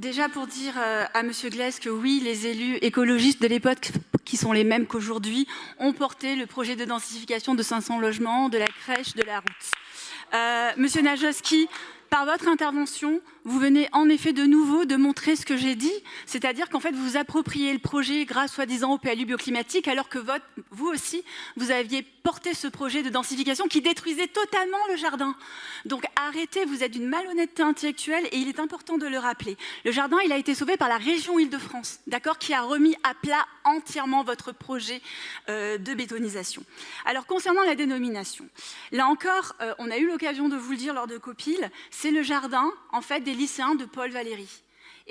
Déjà pour dire à Monsieur Glaise que oui, les élus écologistes de l'époque, qui sont les mêmes qu'aujourd'hui, ont porté le projet de densification de 500 logements, de la crèche, de la route. Monsieur Najowski, par votre intervention, vous venez en effet de nouveau de montrer ce que j'ai dit, c'est-à-dire qu'en fait vous vous appropriez le projet grâce soi-disant au PLU bioclimatique, alors que vous aussi, vous aviez porté ce projet de densification qui détruisait totalement le jardin. Donc arrêtez, vous êtes d'une malhonnêteté intellectuelle et il est important de le rappeler. Le jardin, il a été sauvé par la région Île-de-France, d'accord, qui a remis à plat entièrement votre projet de bétonisation. Alors concernant la dénomination, là encore, on a eu l'occasion de vous le dire lors de Copil, c'est le jardin, en fait, des lycéens de Paul Valéry.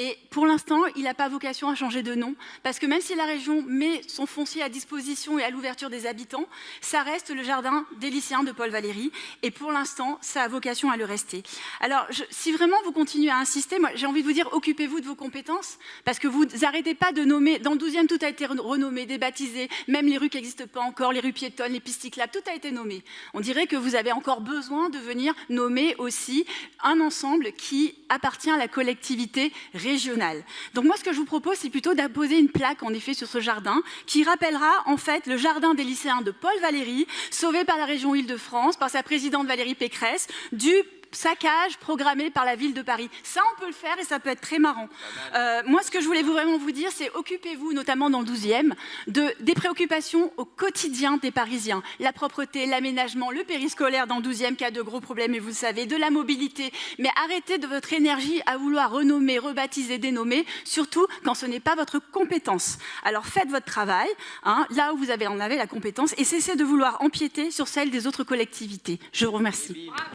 Et pour l'instant, il n'a pas vocation à changer de nom, parce que même si la région met son foncier à disposition et à l'ouverture des habitants, ça reste le jardin des lycéens de Paul Valéry, et pour l'instant, ça a vocation à le rester. Alors, si vraiment vous continuez à insister, moi j'ai envie de vous dire, occupez-vous de vos compétences, parce que vous n'arrêtez pas de nommer, dans le 12e, tout a été renommé, débaptisé, même les rues qui n'existent pas encore, les rues piétonnes, les pistes cyclables, tout a été nommé. On dirait que vous avez encore besoin de venir nommer aussi un ensemble qui appartient à la collectivité régionale. Donc moi, ce que je vous propose, c'est plutôt d'apposer une plaque, en effet, sur ce jardin, qui rappellera, en fait, le jardin des lycéens de Paul Valéry, sauvé par la région Île-de-France, par sa présidente Valérie Pécresse, du saccage programmé par la ville de Paris. Ça, on peut le faire et ça peut être très marrant. Moi, ce que je voulais vraiment vous dire, c'est occupez-vous, notamment dans le 12e, des préoccupations au quotidien des Parisiens. La propreté, l'aménagement, le périscolaire dans le 12e qui a de gros problèmes, et vous le savez, de la mobilité. Mais arrêtez de votre énergie à vouloir renommer, rebaptiser, dénommer, surtout quand ce n'est pas votre compétence. Alors faites votre travail, hein, là où vous en avez la compétence, et cessez de vouloir empiéter sur celle des autres collectivités. Je vous remercie.